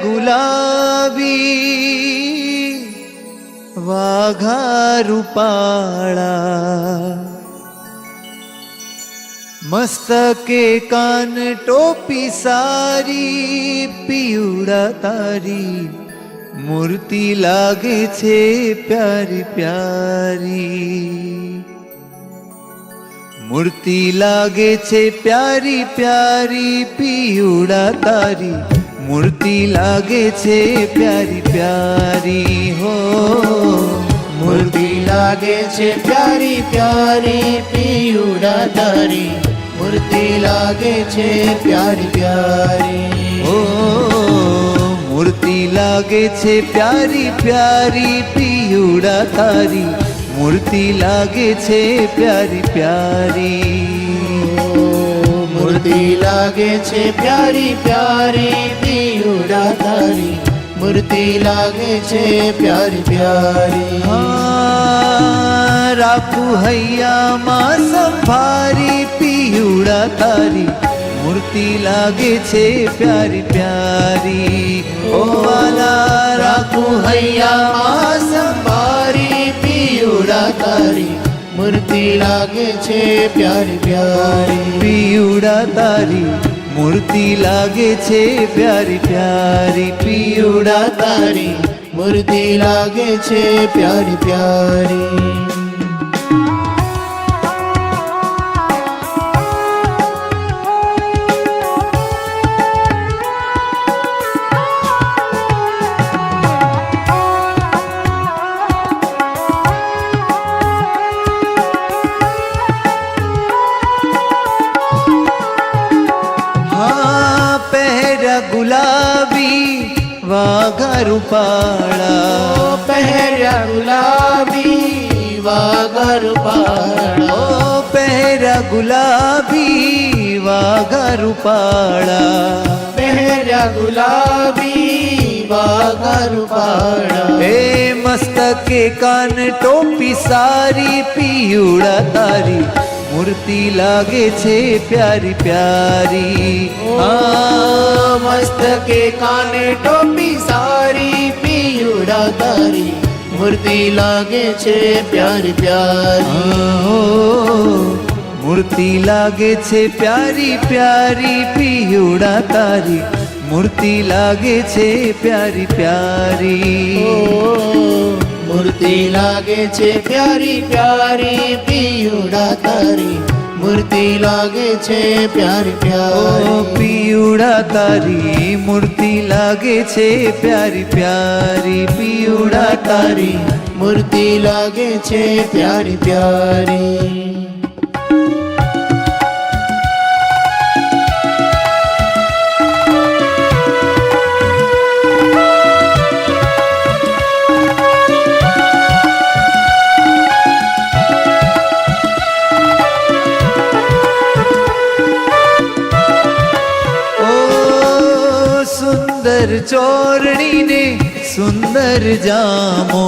गुलाबी वाघा रूपाळा मस्तके कान टोपी सारी पियुड़ा तारी मूर्ति लागे छे प्यारी प्यारी मूर्ति लागे छे प्यारी प्यारी पियुड़ा तारी मूर्ति लागे छे प्यारी प्यारी हो मूर्ति लागे छे प्यारी प्यारी पियुड़ा तारी मूर्ति लागे छे प्यारी प्यारी ओ मूर्ति लागे छे प्यारी प्यारी पियुड़ा तारी मूर्ति लागे छे प्यारी प्यारी मूर्ति लागे छे प्यारी प्यारी पियुड़ा तारी मूर्ति लागे छे प्यारी प्यारी राखू हैया मां संभारी पियुड़ा तारी मूर्ति लागे छे प्यारी प्यारी ओ वाला राखू हैया मां संभारी पियुड़ा तारी मूर्ति लागे छे प्यारी प्यारी पियुड़ा तारी मूर्ति लागे छे प्यारी प्यारी पियुड़ा तारी मूर्ति लागे छे प्यारी प्यारी गुलाबी वाघा रूपाळा पहरा गुलाबी वाघा रूपाळा ओ पहरा गुलाबी वाघा रूपाळा पहरा गुलाबी वाघा रूपाळा ए मस्तके कान टोपी सारी पियुड़ा तारी मूर्ति लागे छे प्यारी प्यारी मस्तके काने टोपी सारी पियुड़ा तारी मूर्ति लागे छे प्यारी प्यारी मूर्ति लागे छे प्यारी प्यारी पियुड़ा तारी मूर्ति लागे छे प्यारी प्यारी मूर्ति लागे छे प्यारी प्यारी पियुड़ा तारी मूर्ति लागे छे प्यारी प्यारी पियुड़ा तारी मूर्ति लागे छे प्यारी प्यारी पियुड़ा तारी मूर्ति लागे छे प्यारी प्यारी सुंदर चोरणी ने सुंदर जामो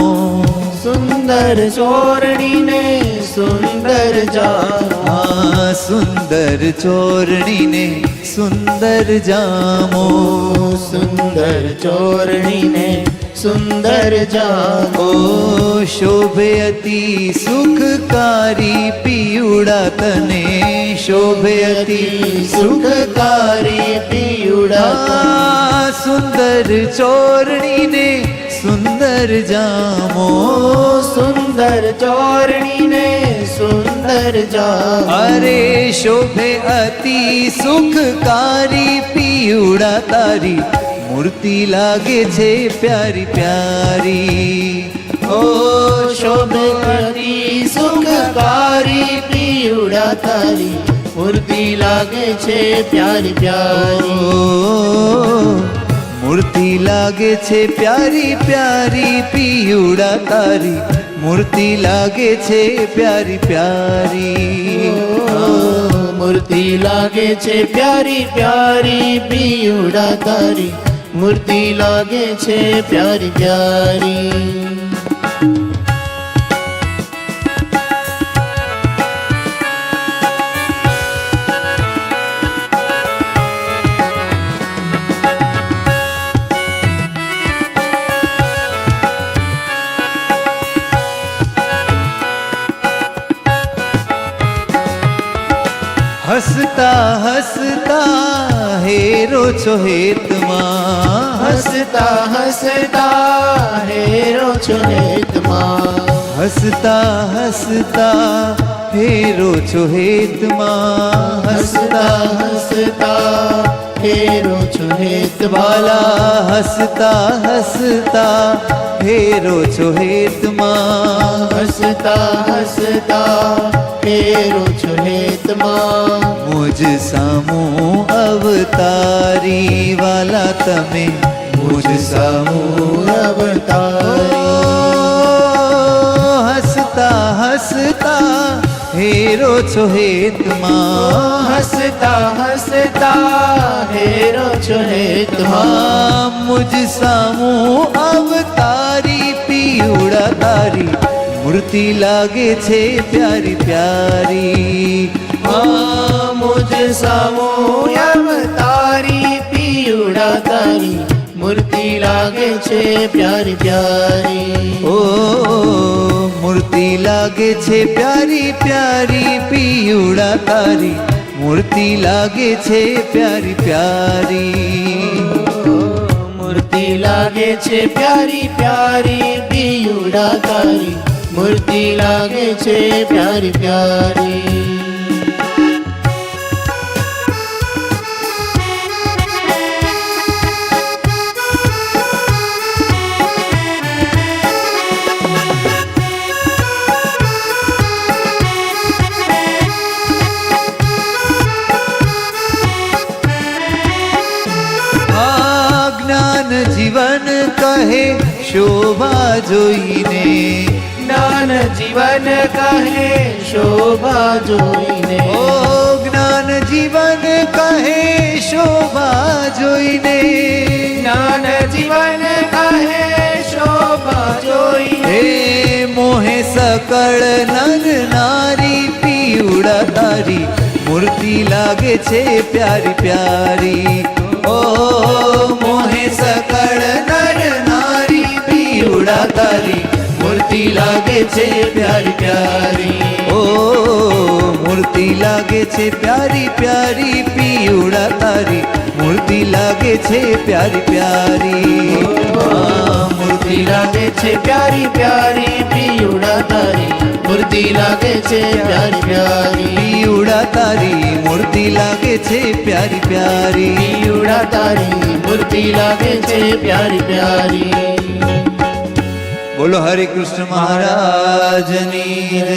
सुंदर चोरणी ने सुंदर जामो सुंदर चोरणी ने सुंदर जामो सुंदर चोरणी ने सुंदर जामो शोभे अति सुखकारी पियुड़ा तने शोभे अति सुखकारी पियुड़ा सुंदर चोरणी ने सुंदर जामो सुंदर चोरणी ने सुंदर जामो अरे शोभे अति सुखकारी पियुड़ा तारी मूर्ति लागे छे प्यारी प्यारी ओ शोभे अति सुखकारी पियुड़ा तारी मूर्ति लागे छे प्यारी प्यारी मूर्ति लागे छे प्यारी प्यारी पियुड़ा तारी मूर्ति लागे छे प्यारी प्यारी मूर्ति लागे छे प्यारी प्यारी पियुड़ा तारी मूर्ति लागे छे प्यारी प्यारी હસતા હસતા હેરો છો હેતમાં હસતા હસતા હેરો છો હેતમાં હસતા હસતા હેરો છો હેતમાં હસતા હસતા હેરો છો હેતમાં વાલા હસતા હસતા હેરો છો હેતમાં હસતા હસતા હેરો છો હેતમાં મુજ સામું અવતારી વાલા તમે મુજ સામું અવતારી હસતા હસતા હેરો છો હેતમાં હસતા હસતા હેરો છો હેતમાં મુજ સામું અવતારી પિયુડા તારી મૂર્તિ લાગે છે પ્યારી પ્યારી મુજ સામો અવતારી પિયુડા તારી મૂર્તિ લાગે છે પ્યારી પ્યારી ઓ મૂર્તિ લાગે છે પ્યારી પ્યારી પિયુડા તારી મૂર્તિ લાગે છે પ્યારી પ્યારી મૂર્તિ લાગે છે પ્યારી પ્યારી પિયુડા તારી મૂર્તિ લાગે છે પ્યારી પ્યારી જ્ઞાન જીવન કહે શોભા જોઈને જ્ઞાન જીવન કહે શોભા જોઈને ઓ જ્ઞાન જીવન કહે શોભા જોઈને જ્ઞાન જીવન કહે શોભા જોઈને હે મોહે સકળ નર નારી પિયુડા તારી મૂર્તિ લાગે છે પ્યારી પ્યારી ઓ મોહે સકળ નર નારી પિયુડા તારી મૂર્તિ લાગે છે પ્યારી પ્યારી ઓ મૂર્તિ લાગે છે પ્યારી પ્યારી પિયુડા તારી મૂર્તિ લાગે છે પ્યારી પ્યારી મૂર્તિ લાગે છે પ્યારી પ્યારી પિયુડા તારી મૂર્તિ લાગે છે પ્યારી પ્યારી પિયુડા તારી મૂર્તિ લાગે છે પ્યારી પ્યારી પિયુડા તારી મૂર્તિ લાગે છે પ્યારી પ્યારી બોલો હરે કૃષ્ણ મહારાજની જય.